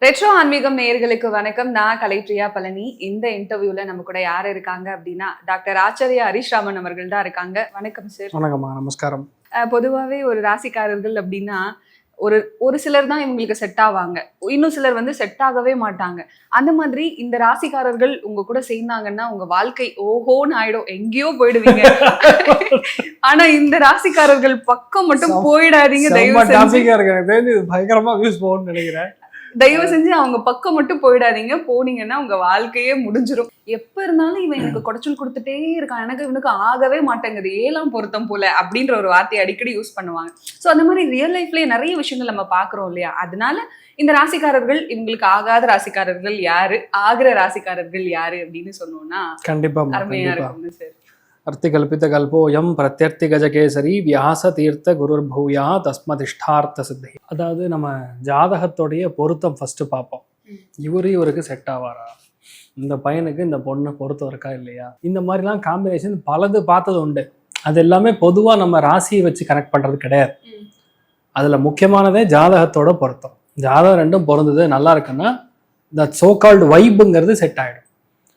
Retro ஆன்மீகம் நேயர்களுக்கு வணக்கம். நான் கலைப்ரியா பழனி. இந்த இன்டர்வியூல நம்ம கூட யார் இருக்காங்க அப்படின்னா டாக்டர் ஆச்சாரியா ஹரிஷ் ராமன் அவர்கள் தான் இருக்காங்க. வணக்கம் சார். வணக்கம்மா, நமஸ்காரம். பொதுவாகவே ஒரு ராசிக்காரர்கள் அப்படின்னா ஒரு சிலர் தான் இவங்களுக்கு செட் ஆவாங்க, இன்னும் சிலர் வந்து செட் ஆகவே மாட்டாங்க. அந்த மாதிரி இந்த ராசிக்காரர்கள் உங்க கூட சேர்ந்தாங்கன்னா உங்க வாழ்க்கை ஓஹோன்னு ஆயிடும், எங்கேயோ போயிடுவீங்க. ஆனா இந்த ராசிக்காரர்கள் பக்கம் மட்டும் போயிடாதீங்க, பயங்கரமா வியூஸ் போகும்னு நினைக்கிறேன். தயவு செஞ்சு அவங்க பக்கம் மட்டும் போயிடாதீங்க. போனீங்கன்னா உங்க வாழ்க்கையே முடிஞ்சிடும். எப்ப இருந்தாலும் இவன் எனக்கு குடைச்சல் கொடுத்துட்டே இருக்கான், எனக்கு இவனுக்கு ஆகவே மாட்டேங்குது, 7ஆம் பொருத்தம் போல அப்படின்ற ஒரு வார்த்தையை அடிக்கடி யூஸ் பண்ணுவாங்க. ஸோ அந்த மாதிரி ரியல் லைஃப்லயே நிறைய விஷயங்கள் நம்ம பாக்குறோம் இல்லையா? அதனால இந்த ராசிக்காரர்கள், இவங்களுக்கு ஆகாத ராசிக்காரர்கள் யாரு, ஆகிற ராசிக்காரர்கள் யாரு அப்படின்னு சொன்னோம்னா கண்டிப்பா அருமையா இருக்கும் சார். அர்த்திகல்பித கல்போயம் பிரத்யர்த்தி கஜகேசரி வியாச தீர்த்த குருர் பூயா தஸ்மதிஷ்டார்த்த சித்தி. அதாவது நம்ம ஜாதகத்தோடைய பொருத்தம் ஃபர்ஸ்ட் பார்ப்போம். இவருக்கு செட் ஆவாரா, இந்த பையனுக்கு இந்த பொண்ணு பொருத்தம் இருக்கா இல்லையா, இந்த மாதிரிலாம் காம்பினேஷன் பலது பார்த்தது உண்டு. அது எல்லாமே பொதுவாக நம்ம ராசியை வச்சு கனெக்ட் பண்ணுறது கிடையாது. அதில் முக்கியமானதே ஜாதகத்தோட பொருத்தம். ஜாதகம் ரெண்டும் பொருந்தது நல்லா இருக்குன்னா இந்த சோகால்டு வைப்புங்கிறது செட் ஆகிடும்.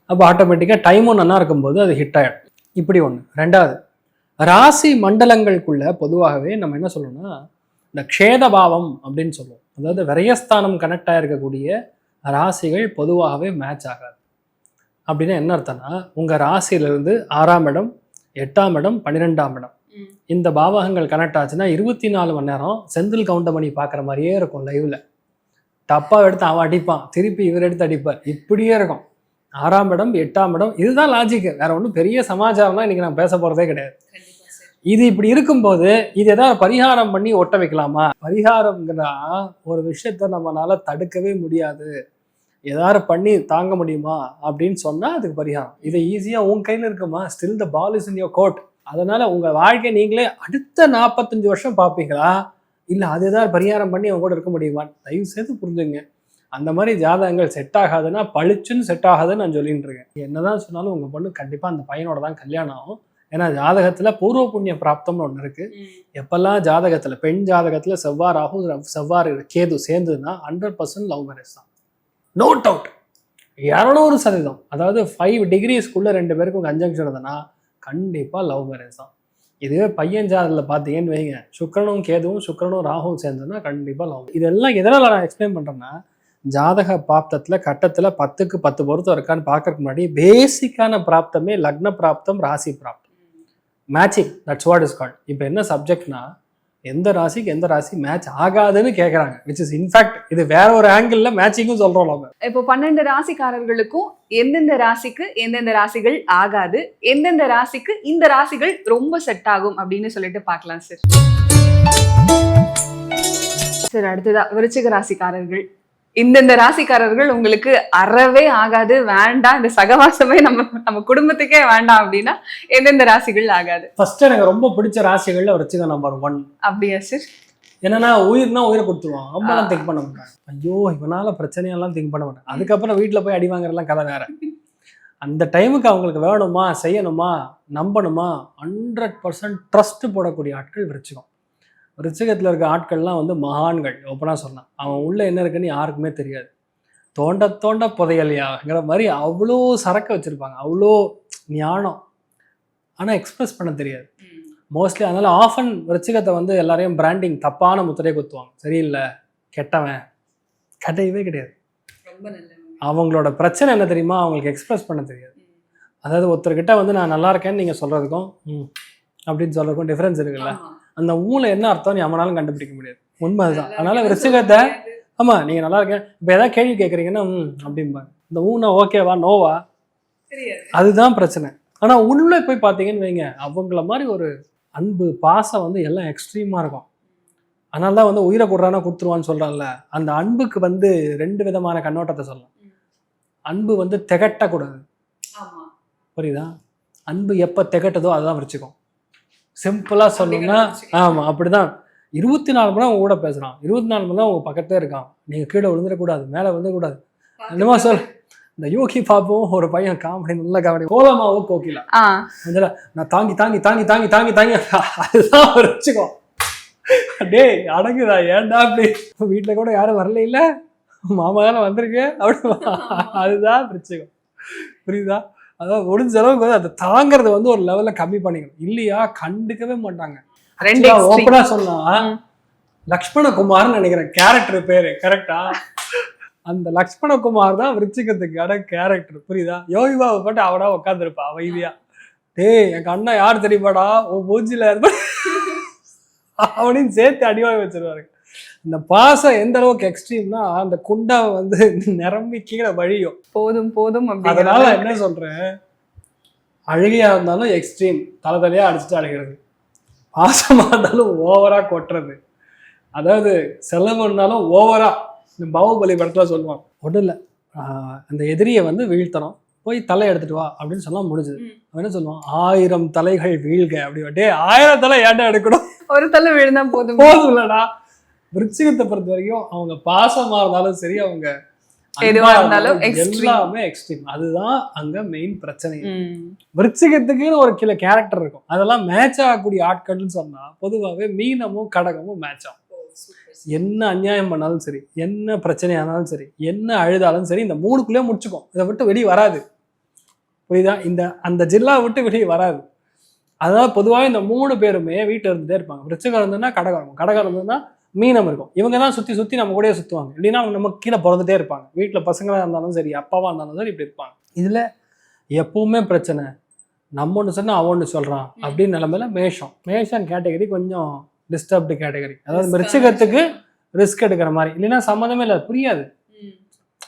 அப்போ ஆட்டோமேட்டிக்காக டைமும் நல்லா இருக்கும்போது அது ஹிட் ஆகிடும். இப்படி ஒன்று. ரெண்டாவது, ராசி மண்டலங்களுக்குள்ள பொதுவாகவே நம்ம என்ன சொல்லணும்னா இந்த க்ஷேதபாவம் அப்படின்னு சொல்லுவோம். அதாவது விரயஸ்தானம் கனெக்ட் ஆகிருக்கக்கூடிய ராசிகள் பொதுவாகவே மேட்ச் ஆகாது. அப்படின்னா என்ன அர்த்தம்னா, உங்கள் ராசியிலிருந்து 6ஆம் இடம், 8ஆம் இடம், 12ஆம் இடம் இந்த பாவகங்கள் கனெக்ட் ஆச்சுன்னா 24 மணி நேரம் செந்தில் கவுண்டமணி பார்க்குற மாதிரியே இருக்கும். லைவ்ல டப்பாவை எடுத்து அவன் அடிப்பான், திருப்பி இவர் எடுத்து அடிப்பார், இப்படியே இருக்கும். 6ஆம் இடம், 8ஆம் இடம், இதுதான் லாஜிக்கு. வேற ஒன்றும் பெரிய சமாச்சாரம்லாம் இன்னைக்கு நான் பேச போறதே கிடையாது. இது இப்படி இருக்கும்போது இது ஏதாவது பரிகாரம் பண்ணி ஒட்ட வைக்கலாமா? பரிகாரம்ங்கிறா ஒரு விஷயத்த நம்மளால தடுக்கவே முடியாது, ஏதாவது பண்ணி தாங்க முடியுமா அப்படின்னு சொன்னா அதுக்கு பரிகாரம். இதை ஈஸியா உன் கையில இருக்குமா? Still the ball is in your court. அதனால உங்க வாழ்க்கை நீங்களே அடுத்த 45 வருஷம் பார்ப்பீங்களா, இல்லை அது ஏதாவது பரிகாரம் பண்ணி அவங்க கூட இருக்க முடியுமா? தயவு செய்து புரிஞ்சுங்க. அந்த மாதிரி ஜாதகங்கள் செட் ஆகாதுன்னா பளிச்சுன்னு செட் ஆகாதுன்னு நான் சொல்லிட்டு இருக்கேன். என்னதான் சொன்னாலும் உங்க பொண்ணு கண்டிப்பா அந்த பையனோட தான் கல்யாணம் ஆகும். ஏன்னா ஜாதகத்துல பூர்வ புண்ணிய பிராப்தம்னு ஒன்று இருக்கு. எப்பெல்லாம் ஜாதகத்துல பெண் ஜாதகத்துல செவ்வாய் ராகு செவ்வாய் கேது சேர்ந்ததுன்னா 100% லவ் மேரேஜ் தான். No doubt, 200%. அதாவது 5 டிகிரிஸ்க்குள்ள 2 பேருக்கும் கன்ஜங்ஷன் இருந்ததுன்னா கண்டிப்பா லவ் மேரேஜ் தான். இதுவே பையன் ஜாதகத்தில் பார்த்தீங்கன்னு வைங்க, சுக்கிரனும் கேதுவும் சுக்கிரனும் ராகுவும் சேர்ந்ததுன்னா கண்டிப்பா லவ். இதெல்லாம் எதனால நான் எக்ஸ்பிளைன் பண்றேன்னா, ஜாதக பிராப்தத்துல கட்டத்துல 10க்கு 10 பொருத்தம் இருக்கான்னு பார்க்கறதுக்கு முன்னாடி பேசிக்கான பிராப்தமே லக்ன பிராப்தம், ராசி பிராப்தம், matching. That's what is called. இப்போ என்ன சப்ஜெக்ட்னா, எந்த ராசிக்கு எந்த ராசி மேட்ச் ஆகாதுன்னு கேட்குறாங்க. விச் இஸ் இன்ஃபேக்ட் இது வேற ஒரு ஆங்கிள் மேட்சிங்கும் சொல்றோம் நம்ம. இப்போ 12 ராசிக்காரர்களுக்கும் எந்தெந்த ராசிக்கு எந்தெந்த ராசிகள் ஆகாது, எந்தெந்த ராசிக்கு இந்த ராசிகள் ரொம்ப செட் ஆகும் அப்படின்னு சொல்லிட்டு பார்க்கலாம் சார். சார், அடுத்ததா விருச்சிக ராசிக்காரர்கள். இந்தந்த ராசிக்காரர்கள் உங்களுக்கு அறவே ஆகாது, வேண்டாம், இந்த சகவாசமே நம்ம குடும்பத்துக்கே வேண்டாம் அப்படின்னா எந்தெந்த ராசிகள் ஆகாது? ஃபர்ஸ்ட் எனக்கு ரொம்ப பிடிச்ச ராசிகள்ல விருச்சிகம் நம்பர் 1. அப்படியா சார்? என்னன்னா உயிர்னா உயிரை கொடுத்துருவான், ரொம்பலாம் திங்க் பண்ண மாட்டேன். ஐயோ இவனால பிரச்சனையெல்லாம் திங்க் பண்ண மாட்டேன். அதுக்கப்புறம் வீட்டில் போய் அடி வாங்குறதுலாம் கதை வேற. அந்த டைமுக்கு அவங்களுக்கு வேணுமா, செய்யணுமா, நம்பணுமா, 100% ட்ரஸ்ட் போடக்கூடிய ஆட்கள் விருச்சிகம். விருச்சிகத்தில் இருக்க ஆட்கள்லாம் வந்து மகான்கள். ஓப்பனாக சொன்னான், அவன் உள்ள என்ன இருக்குன்னு யாருக்குமே தெரியாது. தோண்ட தோண்ட புதையலையாங்கிற மாதிரி அவ்வளோ சரக்கு வச்சுருப்பாங்க, அவ்வளோ ஞானம். ஆனால் எக்ஸ்பிரஸ் பண்ண தெரியாது மோஸ்ட்லி. அதனால் ஆஃபன் விருச்சிகத்தை வந்து எல்லாரையும் பிராண்டிங் தப்பான முத்திரையை குத்துவாங்க. சரியில்லை, கெட்டவன், கெட்டவே கிடையாது. அவங்களோட பிரச்சனை என்ன தெரியுமா, அவங்களுக்கு எக்ஸ்பிரஸ் பண்ண தெரியாது. அதாவது ஒருத்தர்கிட்ட வந்து நான் நல்லா இருக்கேன்னு நீங்கள் சொல்கிறதுக்கும் அப்படின்னு சொல்கிறதுக்கும் டிஃப்ரென்ஸ் இருக்குல்ல. அந்த ஊழ என்ன அர்த்தம் அவனாலும் கண்டுபிடிக்க முடியாது. உண்மை அதுதான். அதனால விருச்சிகத்தை, ஆமா நீங்க நல்லா இருக்கேன், இப்போ ஏதாவது கேள்வி கேட்குறீங்கன்னா அப்படிம்பாங்க. இந்த ஊனா ஓகேவா நோவா, அதுதான் பிரச்சனை. ஆனா உள்ள போய் பார்த்தீங்கன்னு வைங்க, அவங்கள மாதிரி ஒரு அன்பு பாசம் வந்து எல்லாம் எக்ஸ்ட்ரீமா இருக்கும். அதனால தான் வந்து உயிரை கொடுறானா கொடுத்துருவான்னு சொல்றான்ல. அந்த அன்புக்கு வந்து 2 விதமான கண்ணோட்டத்தை சொல்லலாம். அன்பு வந்து திகட்டக்கூடாது, புரியுதா? அன்பு எப்போ திகட்டதோ அதுதான் விருச்சிகம். சிம்பிளா சொல்லணும்னா ஆமா அப்படிதான். 24 மணி நேரம் உங்க கூட பேசுறான், 24 மணி நேரம் உங்க பக்கத்தே இருக்கான், நீங்க கீழே விழுந்துடக்கூடாது, மேலே விழுந்துடக்கூடாது. என்னமா சொல், இந்த யோகி பாப்பும் ஒரு பையன் காமெடி, நல்ல காமெடி, கோலமாவும் கோகிலா, அதுல நான் தாங்கி தாங்கி தாங்கி தாங்கி தாங்கி தாங்கி அதுதான் வச்சுக்கோ. டே அடங்குதா, ஏன்டா அப்படி? வீட்டுல கூட யாரும் வரல இல்ல, மாமா தானே வந்திருக்கு அப்படி அதுதான் விருச்சிகம். புரியுதா? அதாவது முடிஞ்ச அளவுக்கு வந்து அதை தாங்கிறது வந்து ஒரு லெவல்ல கம்மி பண்ணிக்கணும். இல்லையா கண்டுக்கவே மாட்டாங்க. ஓப்பனா சொன்னா லக்ஷ்மணகுமார்னு நினைக்கிறேன் கேரக்டர் பேரு, கரெக்டா? அந்த லக்ஷ்மணகுமார் தான் விருச்சிகத்துக்கான கேரக்டர். புரியுதா? யோகி பாபு போட்டு அவனா உட்காந்துருப்பா அமைதியா. டேய் எங்க அண்ணா யார் தெரியுமாடா, உன் மூஞ்சில அப்படின்னு சேர்த்து அடிவாங்க வச்சிருவாரு. இந்த பாசம் எந்த அளவுக்கு எக்ஸ்ட்ரீம்னா அந்த குண்டாவை வந்து நிரம்பி கீழே வழியும். போதும் போதும். அதனால என்ன சொல்றேன், அழுகையா இருந்தாலும் எக்ஸ்ட்ரீம் தலையா அடிச்சுட்டு அழுகிறது, பாசமா இருந்தாலும் ஓவரா கொட்டுறது, அதாவது செலவுனாலும் ஓவரா. இந்த பாகுபலி படத்துல சொல்லுவான், ஒன்றும் இல்லை அந்த எதிரியை வந்து வீழ்த்தணும், போய் தலை எடுத்துட்டு வா அப்படின்னு சொன்னா முடிஞ்சது. அவன் என்ன சொல்லுவான், 1000 தலைகள் வீழ்க அப்படி. 1000 தலை ஏன்டா எடுக்கணும், ஒரு தலை விழுந்தா போதும் இல்லடா. விருச்சிகத்தை பொறுத்த வரைக்கும் அவங்க பாசமா இருந்தாலும் சரி, அவங்க எல்லாமே எக்ஸ்ட்ரீம். அதுதான் அங்க மெயின் பிரச்சனை. விருச்சிகத்துக்குன்னு ஒரு சில கேரக்டர் இருக்கும், அதெல்லாம் மேட்ச் ஆகக்கூடிய ஆட்கள்னு சொன்னா பொதுவாகவே மீனமும் கடகமும் மேட்ச் ஆகும். என்ன அநியாயம் பண்ணாலும் சரி, என்ன பிரச்சனையானாலும் சரி, என்ன அழுதாலும் சரி, இந்த 3க்குள்ளே முடிச்சுக்கும். இதை விட்டு வெளியே வராது. புரியுதா? அந்த ஜில்லா விட்டு வெளியே வராது. அதனால பொதுவாக இந்த 3 பேருமே வீட்டில் இருந்துட்டே இருப்பாங்க. விருச்சிகம் இருந்ததுன்னா கடகம் இருக்கும், கடகம் இருந்ததுன்னா மீனம் இருக்கும். இவங்க தான் சுற்றி சுற்றி நம்ம கூடயே சுற்றுவாங்க. இல்லைன்னா அவங்க நம்ம கீழே பிறந்துட்டே இருப்பாங்க. வீட்டில் பசங்களாக இருந்தாலும் சரி, அப்பாவாக இருந்தாலும் சரி, இப்படி இருப்பாங்க. இதில் எப்பவுமே பிரச்சனை, நம்ம ஒன்று சொன்னால் அவன் ஒன்று சொல்கிறான் அப்படின்னு நிலைமையில மேஷம் கேட்டகரி கொஞ்சம் டிஸ்டர்ப்டு கேட்டகரி. அதாவது விருச்சிகத்துக்கு ரிஸ்க் எடுக்கிற மாதிரி, இல்லைன்னா சம்மந்தமே இல்லை, புரியாது.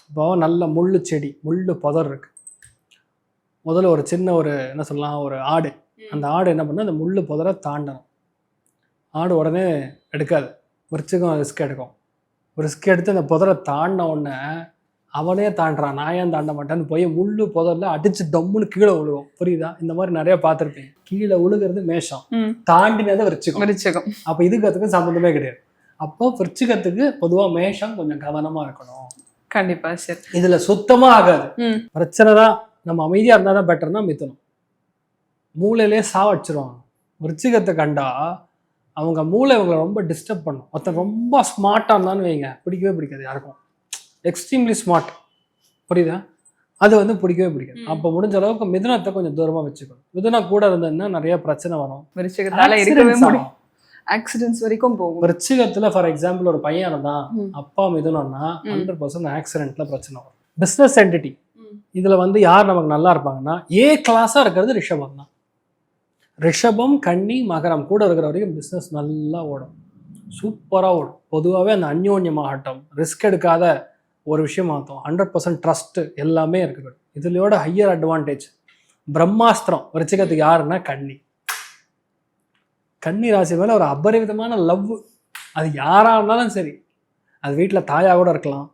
இப்போ நல்ல முள்ளு செடி, முள்ளு புதர் இருக்கு. முதல்ல ஒரு சின்ன என்ன சொல்லலாம், ஒரு ஆடு. அந்த ஆடு என்ன பண்ணா, அந்த முள்ளு புதரை தாண்டணும். ஆடு உடனே எடுக்காது, விருச்சிகம் ரிஸ்க் எடுக்கும். ரிஸ்க் எடுத்து அந்த புதரை தாண்டின உடனே அவனே தாண்டான், நான் ஏன் தாண்ட மாட்டேன்னு போய் முள்ளு புதர்ல அடிச்சு டம்முன்னு கீழே விழுகும். புரியுதா? இந்த மாதிரி நிறைய பார்த்துருப்பேன். கீழே விழுகிறது மேஷம், தாண்டினது விருச்சிகம். அப்ப இதுக்கு அதுக்கு சம்பந்தமே கிடையாது. அப்போ விருச்சிகத்துக்கு பொதுவா மேஷம் கொஞ்சம் கவனமா இருக்கணும். கண்டிப்பா சார். இதுல சுத்தமா ஆகாது பிரச்சனை தான். நம்ம அமைதியா இருந்தாதான் பெட்டர்னா மிதுனம். மூளையிலே சாவடிச்சிருவாங்க. விருச்சிகத்தை கண்டா அவங்க மூளை இவங்களை ரொம்ப டிஸ்டர்ப் பண்ணும். ஒருத்தன் ரொம்ப ஸ்மார்ட்டாக இருந்தான்னு வைங்க, பிடிக்கவே பிடிக்காது யாருக்கும். எக்ஸ்ட்ரீம்லி ஸ்மார்ட், புரியுதா? அது வந்து பிடிக்கவே பிடிக்காது. அப்போ முடிஞ்ச அளவுக்கு மிதுனத்தை கொஞ்சம் தூரமாக வச்சுக்கணும். மிதுனம் கூட இருந்ததுன்னா நிறைய பிரச்சனை வரும். ஆக்சிடென்ட்ஸ் வரைக்கும் போகும். விருச்சிகத்துல ஃபார் எக்ஸாம்பிள் ஒரு பையன் இருந்தான், அப்பா மிதுனம்னா 100% ஆக்சிடென்ட்ல பிரச்சனை வரும். பிஸ்னஸ் என்டிட்டி இதுல வந்து யார் நமக்கு நல்லா இருப்பாங்கன்னா, ஏ கிளாஸா இருக்கிறது ரிஷபம் தான். ரிஷபம், கன்னி, மகரம் கூட இருக்கிற வரைக்கும் பிஸ்னஸ் நல்லா ஓடும், சூப்பராக ஓடும். பொதுவாகவே அந்த அந்யோன்யமாகட்டும், ரிஸ்க் எடுக்காத ஒரு விஷயமாகட்டும், 100% ட்ரஸ்ட்டு எல்லாமே இருக்குது. இதுலையோட ஹையர் அட்வான்டேஜ் பிரம்மாஸ்திரம் விருச்சிகத்துக்கு யாருன்னா கன்னி. கன்னி ராசி மேலே ஒரு அபரிவிதமான லவ். அது யாராக இருந்தாலும் சரி, அது வீட்டில் தாயாக கூட இருக்கலாம்.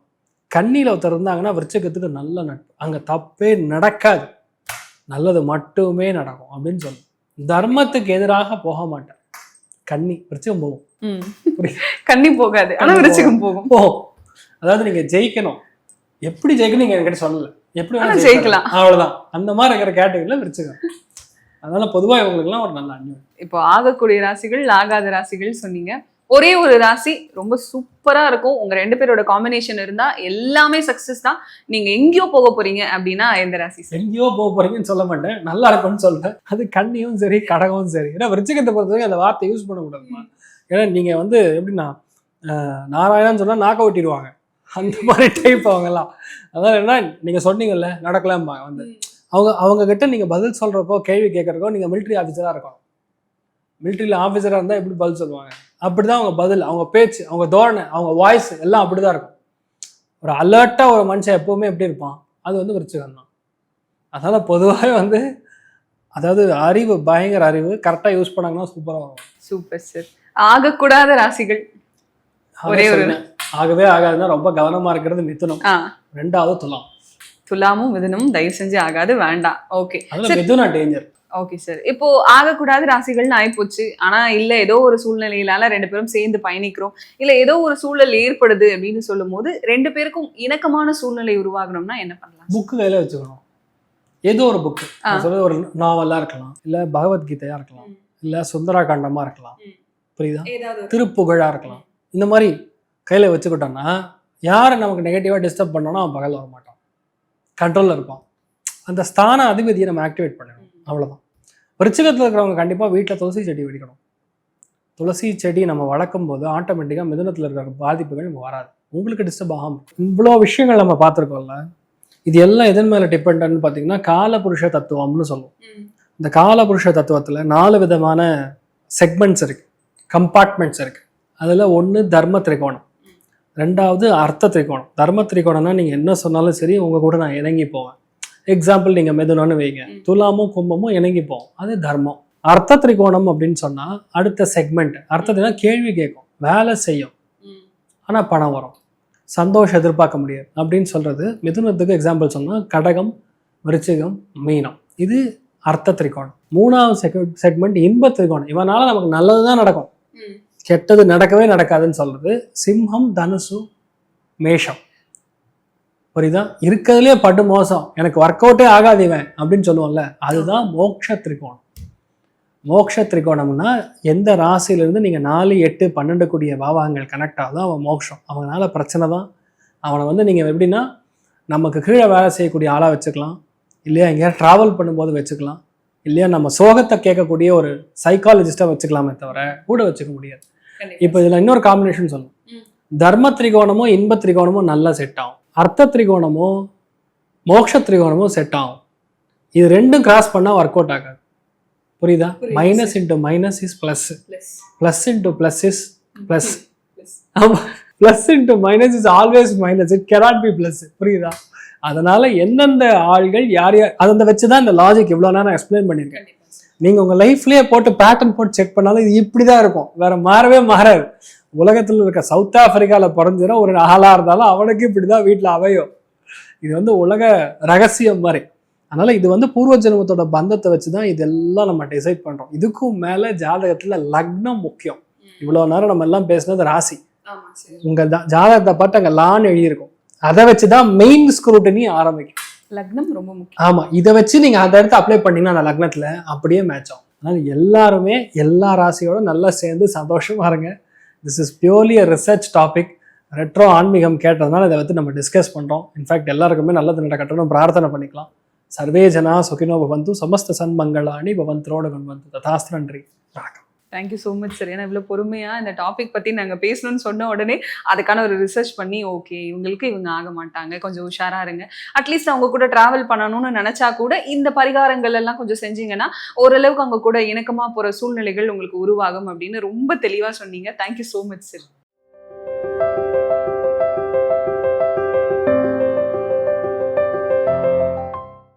கன்னியில் ஒருத்தர் இருந்தாங்கன்னா விருச்சிகத்துக்கு நல்ல நட்பு. அங்கே தப்பே நடக்காது, நல்லது மட்டுமே நடக்கும் அப்படின்னு சொல்லுவோம். தர்மத்துக்கு எதிராக போக மாட்டேன். கன்னி, விருச்சிகம் போகும். கன்னி போகாது, ஆனா விருச்சிகம் போகும். அதாவது நீங்க ஜெயிக்கணும், எப்படி ஜெயிக்கணும் நீங்க என்கிட்ட சொல்லல, எப்படி ஜெயிக்கலாம் அவ்வளவுதான். அந்த மாதிரி இருக்கிற கேட்டகரியில விருச்சிகம். அதனால பொதுவா இவங்களுக்குலாம் ஒரு நல்ல அந்நியம். இப்போ ஆகக்கூடிய ராசிகள், ஆகாத ராசிகள் சொன்னீங்க. ஒரே ஒரு ராசி ரொம்ப சூப்பரா இருக்கும், உங்க 2 பேரோட காம்பினேஷன் இருந்தா எல்லாமே சக்சஸ் தான், நீங்க எங்கேயோ போக போறீங்க அப்படின்னா எந்த ராசி? எங்கேயோ போக போறீங்கன்னு சொல்ல மாட்டேன், நல்லா இருக்கும்னு சொல்றேன். அது கன்னியும் சரி, கடகமும் சரி. ஏன்னா விருச்சிகத்தை பொறுத்தவரைக்கும் அந்த வார்த்தை யூஸ் பண்ண கூடாதுமா. ஏன்னா நீங்க வந்து எப்படின்னா, நாராயணன்னு சொன்னா நாக்க ஓட்டிடுவாங்க, அந்த மாதிரி டைப் அவங்க எல்லாம். அதனால என்ன, நீங்க சொன்னீங்கல்ல நடக்கலாம்பாங்க. வந்து அவங்க கிட்ட நீங்க பதில் சொல்றப்போ, கேள்வி கேட்கறப்போ நீங்க மிலிட்ரி ஆஃபீஸரா இருக்கணும். மிலிட்ரியில் ஆஃபீஸராக இருந்தால் எப்படி பதில் சொல்லுவாங்க, அப்படிதான் அவங்க பதில், அவங்க பேச்சு, அவங்க தோரணை, அவங்க வாய்ஸ் எல்லாம் அப்படிதான் இருக்கும். ஒரு அலர்ட்டாக ஒரு மனுஷன் எப்பவுமே எப்படி இருப்பான், அது வந்து விருச்சிகம் தான். அதனால பொதுவாக வந்து அதாவது அறிவு, பயங்கர அறிவு, கரெக்டாக யூஸ் பண்ணாங்கன்னா சூப்பராக வரும். Super sir. ஆகக்கூடாத ராசிகள் ஒரே ஒரு, ஆகவே ஆகாதுன்னா ரொம்ப கவனமா இருக்கிறது மிதுனம், 2வது துலாம். துலாமும் மிதுனமும் தயவு செஞ்சு ஆகாது, வேண்டாம். ஓகே, மிதுனம் டேஞ்சர். Okay sir. இப்போ ஆகக்கூடாது ராசிகள்னு ஆயிப்போச்சு, ஆனா இல்ல ஏதோ ஒரு சூழ்நிலையிலால 2 பேரும் சேர்ந்து பயணிக்கிறோம், இல்ல ஏதோ ஒரு சூழல் ஏற்படுது அப்படின்னு சொல்லும் போது 2 பேருக்கும் இணக்கமான சூழ்நிலை உருவாகணும்னா என்ன பண்ணலாம்? புக்கு கையில வச்சுக்கணும். ஏதோ ஒரு புக்கு, ஒரு நாவலா இருக்கலாம், இல்ல பகவத்கீதையா இருக்கலாம், இல்ல சுந்தரா காண்டமா இருக்கலாம், புரியுதா, திருப்புகழா இருக்கலாம். இந்த மாதிரி கையில வச்சுக்கிட்டோம்னா யாரை நமக்கு நெகட்டிவாக டிஸ்டர்ப் பண்ணோன்னா அவன் பகல் வர மாட்டான், கண்ட்ரோலில் இருப்பான். அந்த ஸ்தான அதிபதியை நம்ம ஆக்டிவேட் பண்ணணும், அவ்வளோதான். விருச்சிகத்தில் இருக்கிறவங்க கண்டிப்பாக வீட்டில் துளசி செடி வெடிக்கணும். துளசி செடி நம்ம வளர்க்கும் போது ஆட்டோமேட்டிக்காக மிதுனத்தில் இருக்கிற பாதிப்புகள் நம்ம வராது, உங்களுக்கு டிஸ்டர்ப் ஆகாமல். இவ்வளோ விஷயங்கள் நம்ம பார்த்துருக்கோம்ல, இது எல்லாம் எதன் மேலே டிபெண்ட்னு பார்த்தீங்கன்னா காலபுருஷ தத்துவம்னு சொல்லுவோம். இந்த காலபுருஷ தத்துவத்தில் 4 விதமான செக்மெண்ட்ஸ் இருக்குது, கம்பார்ட்மெண்ட்ஸ் இருக்குது. அதில் ஒன்று தர்ம திரிகோணம், 2வது அர்த்த திரிகோணம். தர்ம திரிகோணம்னா நீங்கள் என்ன சொன்னாலும் சரி உங்கள் கூட நான் இணங்கி போவேன். எக்ஸாம்பிள் நீங்கள் மிதுனம்னு வைங்க, துலாமும் கும்பமும் இணங்கி போவோம், அது தர்மம். அர்த்த திரிகோணம் அப்படின்னு சொன்னால் அடுத்த செக்மெண்ட். அர்த்தத்தினா கேள்வி கேட்கும், வேலை செய்யும், ஆனால் பணம் வரும், சந்தோஷம் எதிர்பார்க்க முடியாது அப்படின்னு சொல்கிறது. மிதுனத்துக்கு எக்ஸாம்பிள் சொன்னால் கடகம், விருச்சிகம், மீனம், இது அர்த்த திரிகோணம். 3வது செக்மெண்ட் இன்ப திரிகோணம். இவனால நமக்கு நல்லது தான் நடக்கும், கெட்டது நடக்கவே நடக்காதுன்னு சொல்கிறது. சிம்ஹம், தனுசு, மேஷம். புரியுதா? இருக்கிறதுலே படு மோசம், எனக்கு ஒர்க் அவுட்டே ஆகாது இவன் அப்படின்னு சொல்லுவோம்ல, அதுதான் மோட்ச திரிகோணம். மோட்ச திரிகோணம்னா எந்த ராசியிலிருந்து நீங்கள் 4, 8, 12 கூடிய பாவகங்கள் கனெக்ட் ஆகுதோ அவன் மோட்சம். அவனால பிரச்சனை தான். அவனை நீங்கள் எப்படின்னா நமக்கு கீழே வேலை செய்யக்கூடிய ஆளாக வச்சுக்கலாம், இல்லையா எங்கேயா ட்ராவல் பண்ணும்போது வச்சுக்கலாம், இல்லையா நம்ம சோகத்தை கேட்கக்கூடிய ஒரு சைக்காலஜிஸ்டாக வச்சுக்கலாமே தவிர கூட வச்சுக்க முடியாது. இப்போ இதில் இன்னொரு காம்பினேஷன் சொல்லணும். தர்ம திரிகோணமும் இன்ப திரிகோணமும் நல்லா செட் ஆகும், அர்த்த திரிகோணமும் மோட்ச திரிகோணமும் செட் ஆகும். இது ரெண்டும் கிராஸ் பண்ணால் ஒர்க் அவுட் ஆகாது. புரியுதா? Minus into minus is plus, plus into plus is plus. ஆமாம், plus into minus is always minus, it cannot be plus. புரியுதா? அதனால எந்தெந்த ஆள்கள் யார் யார் அதை வச்சு தான் இந்த லாஜிக் இவ்வளோ நேரம் எக்ஸ்பிளைன் பண்ணியிருக்கேன். நீங்கள் உங்கள் லைஃப்லேயே போட்டு பேட்டர்ன் போட்டு செக் பண்ணாலும் இது இப்படி தான் இருக்கும், வேற மாறவே மாறாது. உலகத்தில் இருக்க சவுத் ஆப்பிரிக்காவில் பிறந்துடும் ஒரு ஆளாக இருந்தாலும் அவனுக்கு இப்படி தான் வீட்டில் அவையும். இது உலக ரகசியம் மாதிரி. அதனால் இது பூர்வ ஜென்மத்தோட பந்தத்தை வச்சு தான் இதெல்லாம் நம்ம டிசைட் பண்ணுறோம். இதுக்கும் மேலே ஜாதகத்தில் லக்னம் முக்கியம். இவ்வளோ நேரம் நம்ம எல்லாம் பேசுனது ராசி. உங்கள் ஜாதகத்தை பார்த்து அங்கே லான்னு எழுதியிருக்கும், அதை வச்சு தான் மெயின் ஸ்க்ரூட்டனி ஆரம்பிக்கும். லக்னம் ரொம்ப முக்கியம். ஆமாம், இதை வச்சு நீங்கள் அதை எடுத்து அப்ளை பண்ணிங்கன்னா அந்த லக்னத்தில் அப்படியே மேட்ச் ஆகும். அதனால் எல்லாருமே எல்லா ராசியோட நல்லா சேர்ந்து சந்தோஷமாக இருங்க. This is purely a research topic. Retro ஆன்மீகம் கேட்டதுனால இதை நம்ம டிஸ்கஸ் பண்ணுறோம். இன்ஃபேக்ட் எல்லாருக்குமே நல்லது நடக்கட்டும் பிரார்த்தனை பண்ணிக்கலாம். சர்வே ஜனா சுகினோ பவந்து, சமஸ்த சன்மங்களாணி பவந்தரோட குண்வந்து. ததாஸ்து. நன்றி, வணக்கம். Thank you so much sir. ஏன்னா இவ்வளோ பொறுமையாக இந்த டாபிக் பற்றி நாங்கள் பேசணும்னு சொன்ன உடனே அதுக்கான ஒரு ரிசர்ச் பண்ணி ஓகே இவங்களுக்கு இவங்க ஆக மாட்டாங்க, கொஞ்சம் உஷாராக இருங்க, அட்லீஸ்ட் அவங்க கூட ட்ராவல் பண்ணணும்னு நினச்சா கூட இந்த பரிகாரங்கள் எல்லாம் கொஞ்சம் செஞ்சீங்கன்னா ஓரளவுக்கு அவங்க கூட இணக்கமாக போகிற சூழ்நிலைகள் உங்களுக்கு உருவாகும் அப்படின்னு ரொம்ப தெளிவாக சொன்னீங்க. Thank you so much sir.